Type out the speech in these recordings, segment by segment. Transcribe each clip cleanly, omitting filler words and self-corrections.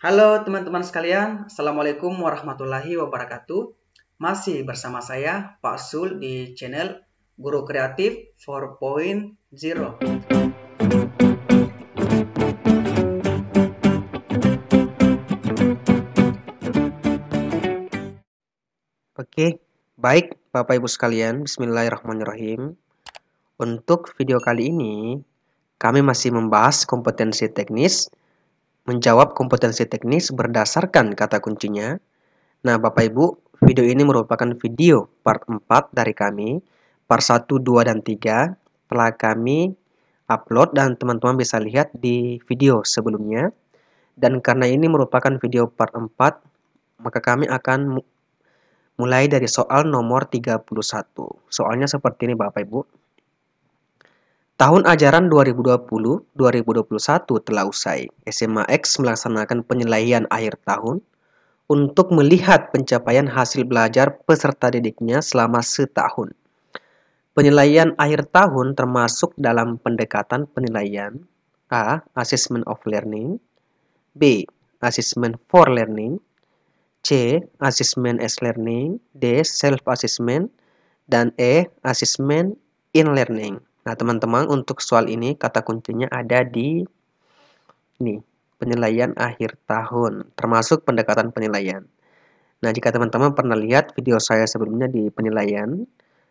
Halo teman-teman sekalian, Assalamualaikum warahmatullahi wabarakatuh. Masih bersama saya Pak Sul di channel Guru Kreatif 4.0. Oke, baik Bapak Ibu sekalian, Bismillahirrahmanirrahim. Untuk video kali ini, kami masih membahas kompetensi teknis, menjawab kompetensi teknis berdasarkan kata kuncinya. Nah, Bapak Ibu, video ini merupakan video part 4 dari kami. Part 1, 2, dan 3 telah kami upload dan teman-teman bisa lihat di video sebelumnya. Dan karena ini merupakan video part 4, maka kami akan mulai dari soal nomor 31. Soalnya seperti ini Bapak Ibu. Tahun ajaran 2020-2021 telah usai. SMA X melaksanakan penilaian akhir tahun untuk melihat pencapaian hasil belajar peserta didiknya selama setahun. Penilaian akhir tahun termasuk dalam pendekatan penilaian A. Assessment of Learning, B. Assessment for Learning, C. Assessment as Learning, D. Self-Assessment, dan E. Assessment in Learning. Nah, teman-teman, untuk soal ini kata kuncinya ada di ini, penilaian akhir tahun, termasuk pendekatan penilaian. Nah, jika teman-teman pernah lihat video saya sebelumnya di penilaian,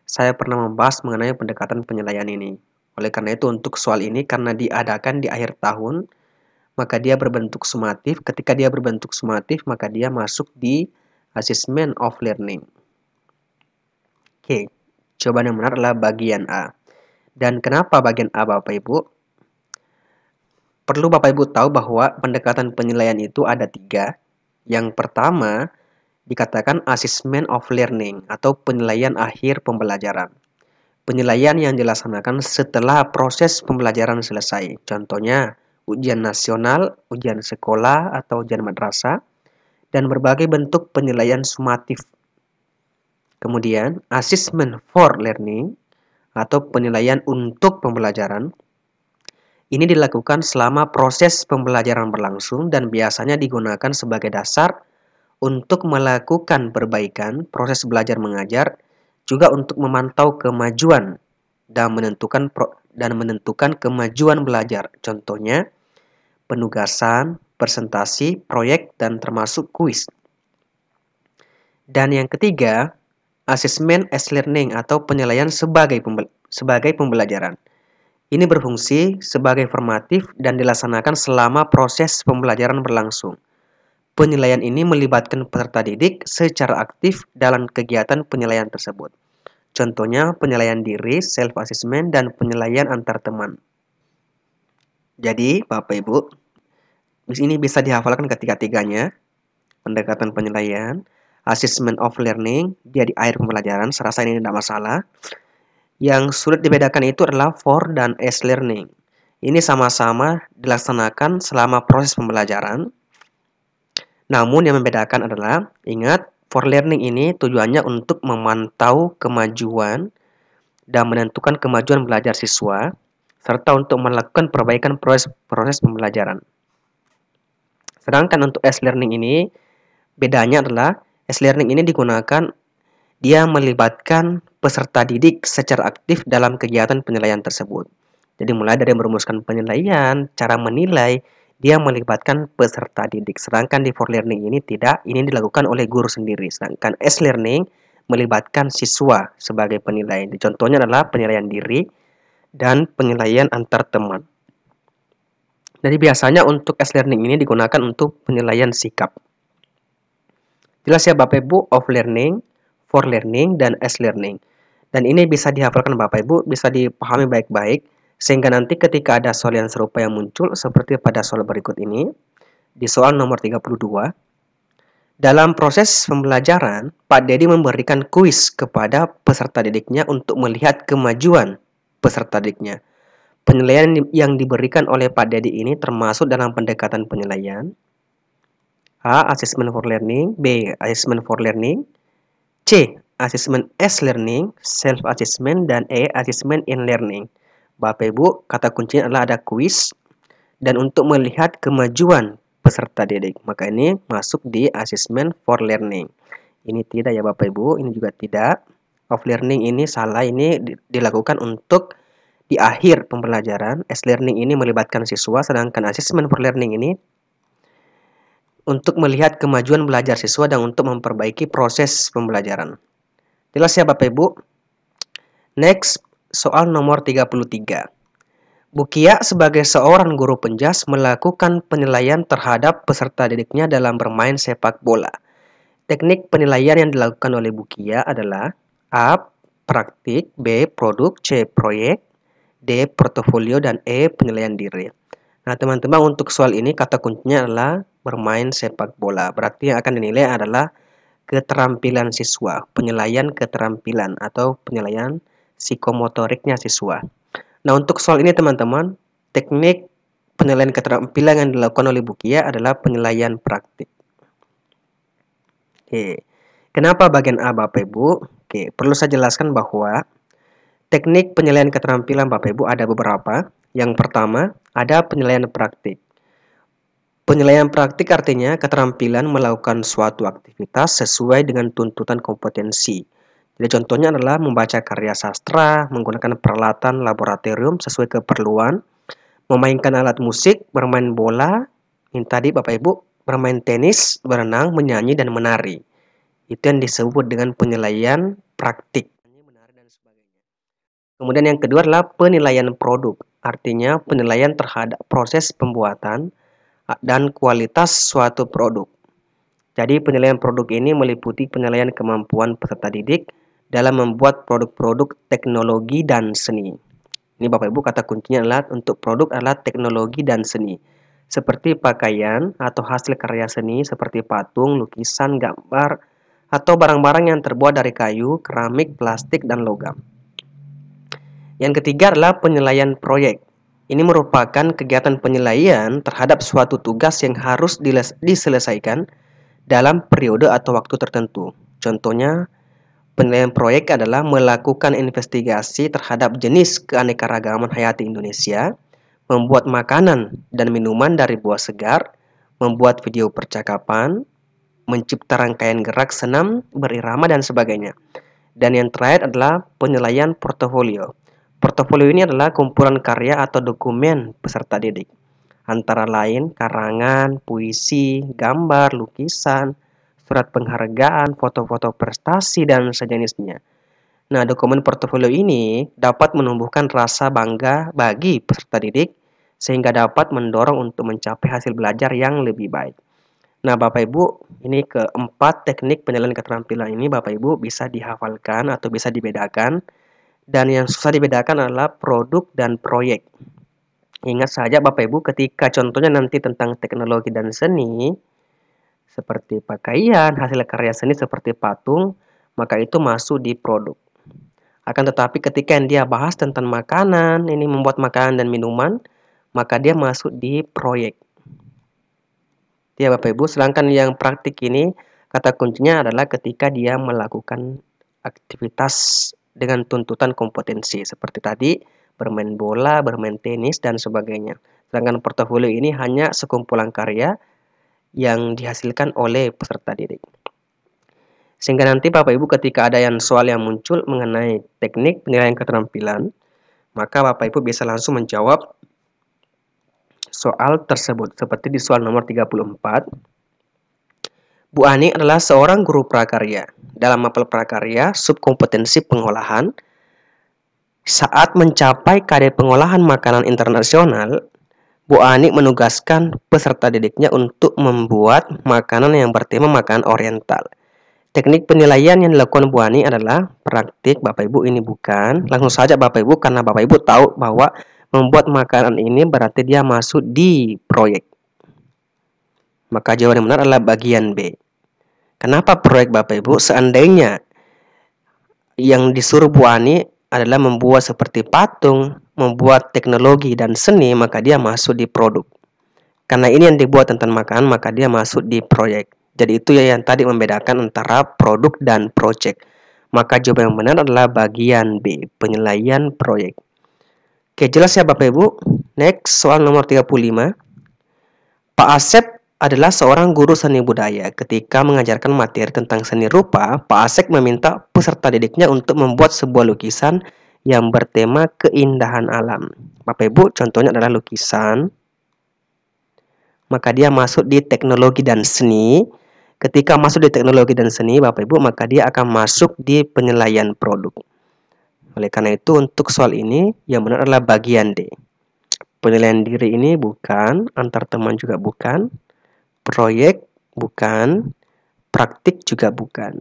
saya pernah membahas mengenai pendekatan penilaian ini. Oleh karena itu, untuk soal ini, karena diadakan di akhir tahun, maka dia berbentuk sumatif. Ketika dia berbentuk sumatif, maka dia masuk di Assessment of Learning. Oke, jawaban yang benar adalah bagian A. Dan kenapa bagian A, Bapak Ibu? Perlu Bapak Ibu tahu bahwa pendekatan penilaian itu ada 3. Yang pertama, dikatakan Assessment of Learning atau penilaian akhir pembelajaran. Penilaian yang dilaksanakan setelah proses pembelajaran selesai. Contohnya, ujian nasional, ujian sekolah, atau ujian madrasah, dan berbagai bentuk penilaian sumatif. Kemudian, Assessment for Learning atau penilaian untuk pembelajaran. Ini dilakukan selama proses pembelajaran berlangsung dan biasanya digunakan sebagai dasar untuk melakukan perbaikan proses belajar mengajar, juga untuk memantau kemajuan dan menentukan kemajuan belajar. Contohnya, penugasan, presentasi, proyek, dan termasuk kuis. Dan yang ketiga, Assessment as Learning atau penilaian sebagai pembelajaran. Ini berfungsi sebagai formatif dan dilaksanakan selama proses pembelajaran berlangsung. Penilaian ini melibatkan peserta didik secara aktif dalam kegiatan penilaian tersebut. Contohnya penilaian diri, self-assessment, dan penilaian antar teman. Jadi, Bapak Ibu, ini bisa dihafalkan ketiga-tiganya. Pendekatan penilaian, Assessment of Learning, dia di akhir pembelajaran, saya rasa ini tidak masalah. Yang sulit dibedakan itu adalah for dan as learning. Ini sama-sama dilaksanakan selama proses pembelajaran. Namun yang membedakan adalah, ingat, for learning ini tujuannya untuk memantau kemajuan dan menentukan kemajuan belajar siswa, serta untuk melakukan perbaikan proses pembelajaran. Sedangkan untuk as learning ini, bedanya adalah S-learning ini digunakan, dia melibatkan peserta didik secara aktif dalam kegiatan penilaian tersebut. Jadi mulai dari merumuskan penilaian, cara menilai, dia melibatkan peserta didik. Sedangkan di for learning ini tidak, ini dilakukan oleh guru sendiri. Sedangkan S-learning melibatkan siswa sebagai penilai. Contohnya adalah penilaian diri dan penilaian antar teman. Jadi biasanya untuk S-learning ini digunakan untuk penilaian sikap. Jelas ya Bapak Ibu, of learning, for learning, dan as learning. Dan ini bisa dihafalkan Bapak Ibu, bisa dipahami baik-baik, sehingga nanti ketika ada soal yang serupa yang muncul, seperti pada soal berikut ini, di soal nomor 32, dalam proses pembelajaran, Pak Dedi memberikan kuis kepada peserta didiknya untuk melihat kemajuan peserta didiknya. Penilaian yang diberikan oleh Pak Dedi ini termasuk dalam pendekatan penilaian. A. Assessment for Learning, B. Assessment for Learning, C. Assessment as Learning, Self-Assessment, dan E. Assessment in Learning. Bapak Ibu, kata kuncinya adalah ada kuis, dan untuk melihat kemajuan peserta didik. Maka ini masuk di assessment for learning. Ini tidak ya Bapak Ibu, ini juga tidak. Of learning ini salah, ini dilakukan untuk di akhir pembelajaran. S-learning ini melibatkan siswa, sedangkan assessment for learning ini untuk melihat kemajuan belajar siswa dan untuk memperbaiki proses pembelajaran. Jelas ya Bapak Ibu? Next, soal nomor 33. Bukia sebagai seorang guru penjas melakukan penilaian terhadap peserta didiknya dalam bermain sepak bola. Teknik penilaian yang dilakukan oleh Bukia adalah A. Praktik, B. Produk, C. Proyek, D. Portofolio, dan E. Penilaian diri. Nah teman-teman, untuk soal ini kata kuncinya adalah bermain sepak bola. Berarti yang akan dinilai adalah keterampilan siswa, penilaian keterampilan atau penilaian psikomotoriknya siswa. Nah, untuk soal ini teman-teman, teknik penilaian keterampilan yang dilakukan oleh Bukia adalah penilaian praktik. Oke. Kenapa bagian A Bapak Ibu? Oke, perlu saya jelaskan bahwa teknik penilaian keterampilan Bapak Ibu ada beberapa. Yang pertama, ada penilaian praktik. Penilaian praktik artinya keterampilan melakukan suatu aktivitas sesuai dengan tuntutan kompetensi. Jadi contohnya adalah membaca karya sastra, menggunakan peralatan laboratorium sesuai keperluan, memainkan alat musik, bermain bola, ini tadi Bapak Ibu, bermain tenis, berenang, menyanyi, dan menari. Itu yang disebut dengan penilaian praktik. Kemudian yang kedua adalah penilaian produk, artinya penilaian terhadap proses pembuatan dan kualitas suatu produk. Jadi penilaian produk ini meliputi penilaian kemampuan peserta didik dalam membuat produk-produk teknologi dan seni. Ini Bapak Ibu kata kuncinya adalah untuk produk adalah teknologi dan seni. Seperti pakaian atau hasil karya seni seperti patung, lukisan, gambar, atau barang-barang yang terbuat dari kayu, keramik, plastik, dan logam. Yang ketiga adalah penilaian proyek. Ini merupakan kegiatan penilaian terhadap suatu tugas yang harus diselesaikan dalam periode atau waktu tertentu. Contohnya, penilaian proyek adalah melakukan investigasi terhadap jenis keanekaragaman hayati Indonesia, membuat makanan dan minuman dari buah segar, membuat video percakapan, mencipta rangkaian gerak senam, berirama, dan sebagainya. Dan yang terakhir adalah penilaian portofolio. Portofolio ini adalah kumpulan karya atau dokumen peserta didik, antara lain karangan, puisi, gambar, lukisan, surat penghargaan, foto-foto prestasi, dan sejenisnya. Nah, dokumen portofolio ini dapat menumbuhkan rasa bangga bagi peserta didik, sehingga dapat mendorong untuk mencapai hasil belajar yang lebih baik. Nah, Bapak Ibu, ini keempat teknik penilaian keterampilan ini Bapak Ibu bisa dihafalkan atau bisa dibedakan. Dan yang susah dibedakan adalah produk dan proyek. Ingat saja Bapak Ibu, ketika contohnya nanti tentang teknologi dan seni, seperti pakaian, hasil karya seni seperti patung, maka itu masuk di produk. Akan tetapi ketika yang dia bahas tentang makanan, ini membuat makanan dan minuman, maka dia masuk di proyek. Ya Bapak Ibu, sedangkan yang praktik ini, kata kuncinya adalah ketika dia melakukan aktivitas dengan tuntutan kompetensi seperti tadi bermain bola, bermain tenis, dan sebagainya. Sedangkan portofolio ini hanya sekumpulan karya yang dihasilkan oleh peserta didik. Sehingga nanti Bapak Ibu ketika ada yang soal yang muncul mengenai teknik penilaian keterampilan, maka Bapak Ibu bisa langsung menjawab soal tersebut. Seperti di soal nomor 34. Bu Ani adalah seorang guru prakarya. Dalam mapel prakarya, subkompetensi pengolahan, saat mencapai kadar pengolahan makanan internasional, Bu Ani menugaskan peserta didiknya untuk membuat makanan yang bertema makanan oriental. Teknik penilaian yang dilakukan Bu Ani adalah praktik, Bapak Ibu, ini bukan. Langsung saja Bapak Ibu, karena Bapak Ibu tahu bahwa membuat makanan ini berarti dia masuk di proyek. Maka jawaban yang benar adalah bagian B. Kenapa proyek Bapak Ibu? Seandainya yang disuruh Bu Ani adalah membuat seperti patung, membuat teknologi dan seni, maka dia masuk di produk. Karena ini yang dibuat tentang makanan, maka dia masuk di proyek. Jadi itu yang tadi membedakan antara produk dan project. Maka jawaban yang benar adalah bagian B, penilaian proyek. Oke, jelas ya Bapak Ibu? Next, soal nomor 35. Pak Asep adalah seorang guru seni budaya. Ketika mengajarkan materi tentang seni rupa, Pak Asek meminta peserta didiknya untuk membuat sebuah lukisan yang bertema keindahan alam. Bapak Ibu, contohnya adalah lukisan. Maka dia masuk di teknologi dan seni. Ketika masuk di teknologi dan seni, Bapak Ibu, maka dia akan masuk di penilaian produk. Oleh karena itu, untuk soal ini, yang benar adalah bagian D. Penilaian diri ini bukan, antar teman juga bukan, proyek bukan, praktik juga bukan.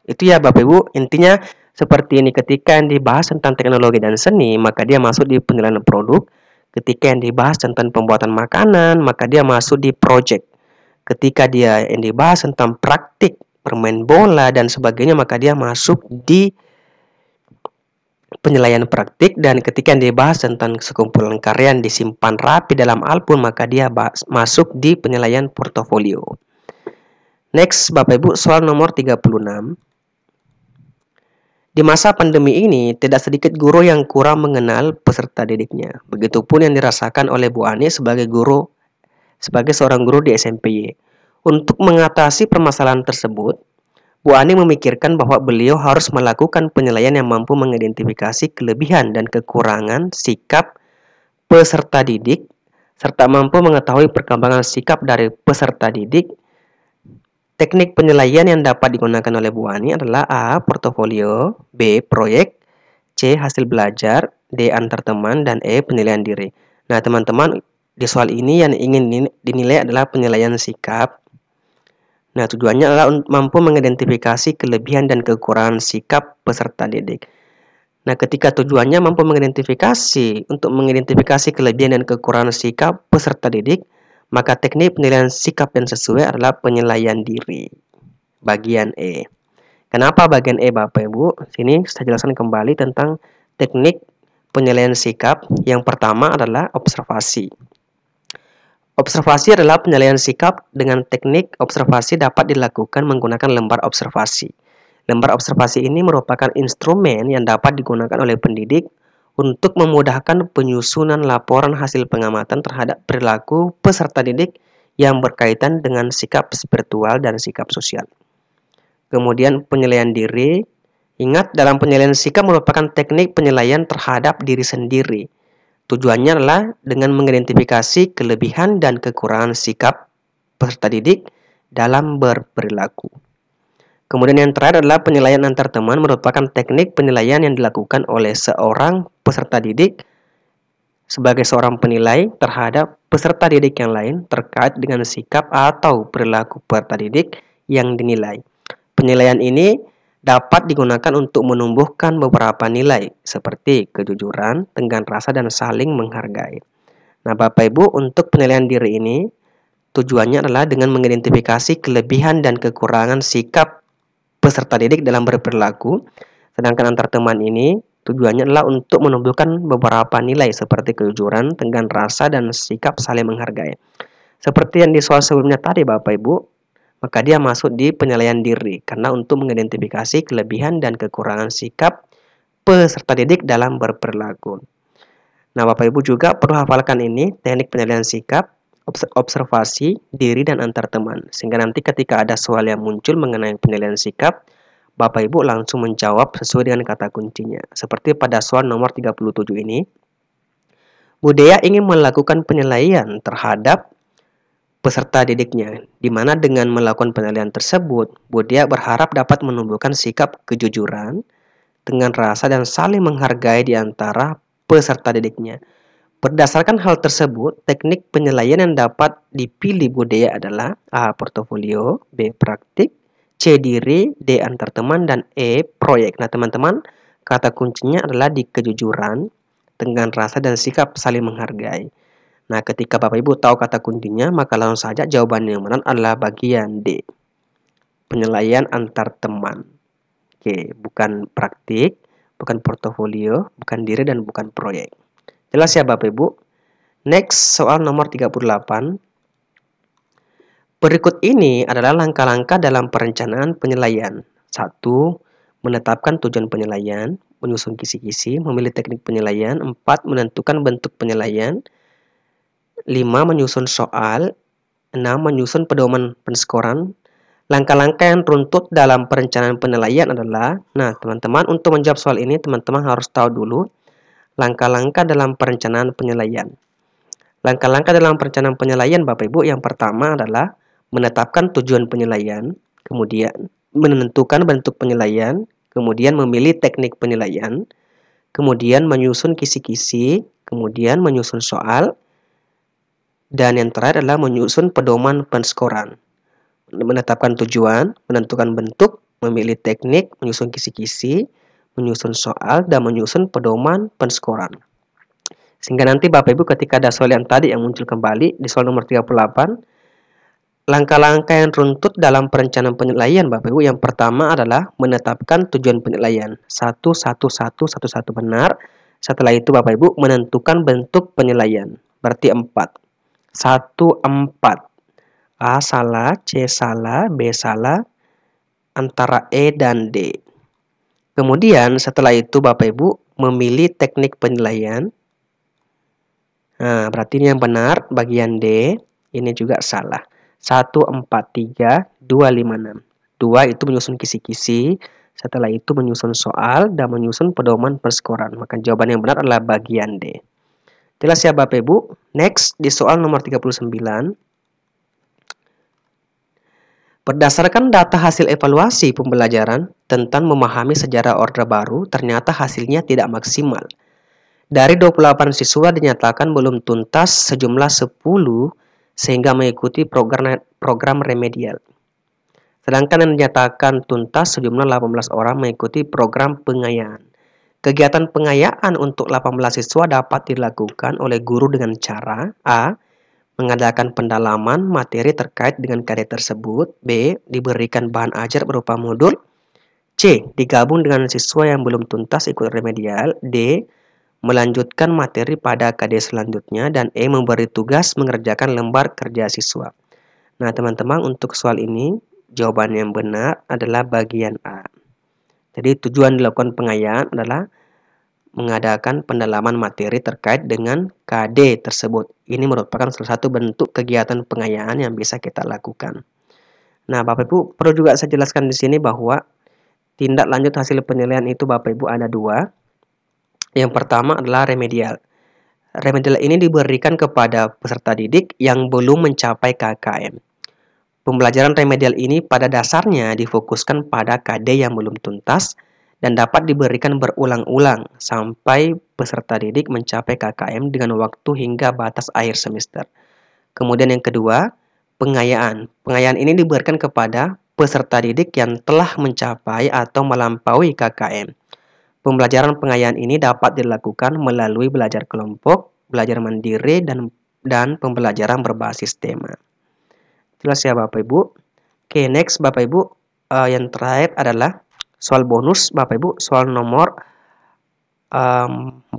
Itu ya Bapak Ibu, intinya seperti ini. Ketika yang dibahas tentang teknologi dan seni, maka dia masuk di penilaian produk. Ketika yang dibahas tentang pembuatan makanan, maka dia masuk di project. Ketika dia yang dibahas tentang praktik, bermain bola dan sebagainya, maka dia masuk di penilaian praktik. Dan ketika yang dibahas tentang sekumpulan karya yang disimpan rapi dalam album, maka dia masuk di penilaian portofolio. Next, Bapak Ibu, soal nomor 36. Di masa pandemi ini, tidak sedikit guru yang kurang mengenal peserta didiknya. Begitupun yang dirasakan oleh Bu Ani sebagai seorang guru di SMPY. Untuk mengatasi permasalahan tersebut, Bu Ani memikirkan bahwa beliau harus melakukan penilaian yang mampu mengidentifikasi kelebihan dan kekurangan sikap peserta didik, serta mampu mengetahui perkembangan sikap dari peserta didik. Teknik penilaian yang dapat digunakan oleh Bu Ani adalah A. Portofolio, B. Proyek, C. Hasil belajar, D. Antar teman, dan E. Penilaian diri. Nah, teman-teman, di soal ini yang ingin dinilai adalah penilaian sikap. Nah, tujuannya adalah mampu mengidentifikasi kelebihan dan kekurangan sikap peserta didik. Nah, ketika tujuannya mampu mengidentifikasi kelebihan dan kekurangan sikap peserta didik, maka teknik penilaian sikap yang sesuai adalah penilaian diri. Bagian E. Kenapa bagian E, Bapak Ibu? Sini saya jelaskan kembali tentang teknik penilaian sikap. Yang pertama adalah observasi. Observasi adalah penilaian sikap. Dengan teknik observasi dapat dilakukan menggunakan lembar observasi. Lembar observasi ini merupakan instrumen yang dapat digunakan oleh pendidik untuk memudahkan penyusunan laporan hasil pengamatan terhadap perilaku peserta didik yang berkaitan dengan sikap spiritual dan sikap sosial. Kemudian penilaian diri. Ingat, dalam penilaian sikap merupakan teknik penilaian terhadap diri sendiri. Tujuannya adalah dengan mengidentifikasi kelebihan dan kekurangan sikap peserta didik dalam berperilaku. Kemudian yang terakhir adalah penilaian antar teman, merupakan teknik penilaian yang dilakukan oleh seorang peserta didik sebagai seorang penilai terhadap peserta didik yang lain terkait dengan sikap atau perilaku peserta didik yang dinilai. Penilaian ini dapat digunakan untuk menumbuhkan beberapa nilai seperti kejujuran, tenggang rasa, dan saling menghargai. Nah, Bapak Ibu, untuk penilaian diri ini tujuannya adalah dengan mengidentifikasi kelebihan dan kekurangan sikap peserta didik dalam berperilaku. Sedangkan antar teman ini tujuannya adalah untuk menumbuhkan beberapa nilai seperti kejujuran, tenggang rasa, dan sikap saling menghargai. Seperti yang di soal sebelumnya tadi, Bapak Ibu, maka dia masuk di penilaian diri karena untuk mengidentifikasi kelebihan dan kekurangan sikap peserta didik dalam berperilaku. Nah, Bapak Ibu juga perlu hafalkan ini, teknik penilaian sikap, observasi, diri, dan antar teman. Sehingga nanti ketika ada soal yang muncul mengenai penilaian sikap, Bapak Ibu langsung menjawab sesuai dengan kata kuncinya. Seperti pada soal nomor 37 ini, Budaya ingin melakukan penilaian terhadap peserta didiknya, di mana dengan melakukan penilaian tersebut, Budaya berharap dapat menumbuhkan sikap kejujuran, tenggang rasa, dan saling menghargai di antara peserta didiknya. Berdasarkan hal tersebut, teknik penilaian yang dapat dipilih Budaya adalah A. Portofolio, B. Praktik, C. Diri, D. Antar teman, dan E. Proyek. Nah, teman-teman, kata kuncinya adalah di kejujuran, tenggang rasa, dan sikap saling menghargai. Nah, ketika Bapak Ibu tahu kata kuncinya, maka langsung saja jawaban yang benar adalah bagian D. Penilaian antar teman. Oke, bukan praktik, bukan portofolio, bukan diri, dan bukan proyek. Jelas ya Bapak Ibu? Next, soal nomor 38. Berikut ini adalah langkah-langkah dalam perencanaan penilaian. 1. Menetapkan tujuan penilaian, menyusun kisi-kisi, memilih teknik penilaian. 4. Menentukan bentuk penilaian. 5. Menyusun soal. 6. Menyusun pedoman penskoran. Langkah-langkah yang runtut dalam perencanaan penilaian adalah, nah teman-teman, untuk menjawab soal ini teman-teman harus tahu dulu langkah-langkah dalam perencanaan penilaian. Langkah-langkah dalam perencanaan penilaian Bapak Ibu, yang pertama adalah menetapkan tujuan penilaian, kemudian menentukan bentuk penilaian, kemudian memilih teknik penilaian, kemudian menyusun kisi-kisi, kemudian menyusun soal, dan yang terakhir adalah menyusun pedoman penskoran. Menetapkan tujuan, menentukan bentuk, memilih teknik, menyusun kisi-kisi, menyusun soal, dan menyusun pedoman penskoran. Sehingga nanti Bapak Ibu ketika ada soal yang tadi yang muncul kembali di soal nomor 38, langkah-langkah yang runtut dalam perencanaan penilaian Bapak Ibu, yang pertama adalah menetapkan tujuan penilaian. 11111 benar. Setelah itu Bapak Ibu menentukan bentuk penilaian. Berarti 4. 4. A salah, C salah, B salah, antara E dan D. Kemudian setelah itu Bapak Ibu memilih teknik penilaian. Nah, berarti ini yang benar, bagian D. Ini juga salah. 1, 4, 3, 2, 5, 6. 2 itu menyusun kisi-kisi. Setelah itu menyusun soal dan menyusun pedoman penskoran. Maka jawaban yang benar adalah bagian D. Jelas ya Bapak Ibu? Next, di soal nomor 39. Berdasarkan data hasil evaluasi pembelajaran tentang memahami sejarah Orde Baru, ternyata hasilnya tidak maksimal. Dari 28 siswa dinyatakan belum tuntas sejumlah 10 sehingga mengikuti program remedial. Sedangkan yang dinyatakan tuntas sejumlah 18 orang mengikuti program pengayaan. Kegiatan pengayaan untuk 18 siswa dapat dilakukan oleh guru dengan cara A. Mengadakan pendalaman materi terkait dengan KD tersebut. B. Diberikan bahan ajar berupa modul. C. Digabung dengan siswa yang belum tuntas ikut remedial. D. Melanjutkan materi pada KD selanjutnya. Dan E. Memberi tugas mengerjakan lembar kerja siswa. Nah teman-teman, untuk soal ini jawaban yang benar adalah bagian A. Jadi tujuan dilakukan pengayaan adalah mengadakan pendalaman materi terkait dengan KD tersebut. Ini merupakan salah satu bentuk kegiatan pengayaan yang bisa kita lakukan. Nah, Bapak Ibu, perlu juga saya jelaskan di sini bahwa tindak lanjut hasil penilaian itu Bapak Ibu ada 2. Yang pertama adalah remedial. Remedial ini diberikan kepada peserta didik yang belum mencapai KKM. Pembelajaran remedial ini pada dasarnya difokuskan pada KD yang belum tuntas dan dapat diberikan berulang-ulang sampai peserta didik mencapai KKM dengan waktu hingga batas akhir semester. Kemudian yang kedua, pengayaan. Pengayaan ini diberikan kepada peserta didik yang telah mencapai atau melampaui KKM. Pembelajaran pengayaan ini dapat dilakukan melalui belajar kelompok, belajar mandiri, dan pembelajaran berbasis tema. Jelas ya Bapak Ibu? Oke, next Bapak Ibu, yang terakhir adalah soal bonus Bapak Ibu, soal nomor 40.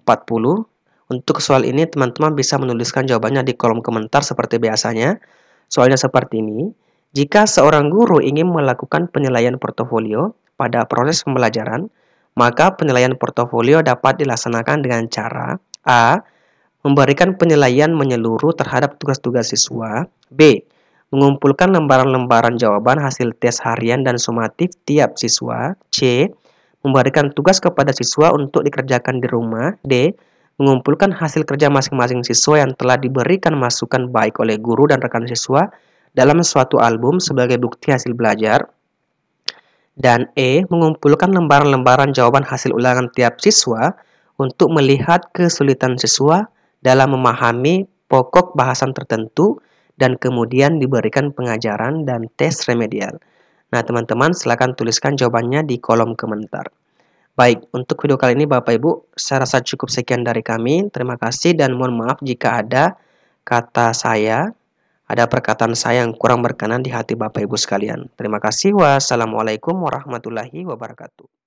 Untuk soal ini teman-teman bisa menuliskan jawabannya di kolom komentar seperti biasanya. Soalnya seperti ini. Jika seorang guru ingin melakukan penilaian portofolio pada proses pembelajaran, maka penilaian portofolio dapat dilaksanakan dengan cara A. Memberikan penilaian menyeluruh terhadap tugas-tugas siswa. B. Mengumpulkan lembaran-lembaran jawaban hasil tes harian dan sumatif tiap siswa. C. Memberikan tugas kepada siswa untuk dikerjakan di rumah. D. Mengumpulkan hasil kerja masing-masing siswa yang telah diberikan masukan baik oleh guru dan rekan siswa dalam suatu album sebagai bukti hasil belajar. Dan E. Mengumpulkan lembaran-lembaran jawaban hasil ulangan tiap siswa untuk melihat kesulitan siswa dalam memahami pokok bahasan tertentu dan kemudian diberikan pengajaran dan tes remedial. Nah, teman-teman silakan tuliskan jawabannya di kolom komentar. Baik, untuk video kali ini Bapak Ibu, saya rasa cukup sekian dari kami. Terima kasih dan mohon maaf jika ada perkataan saya yang kurang berkenan di hati Bapak Ibu sekalian. Terima kasih. Wassalamualaikum warahmatullahi wabarakatuh.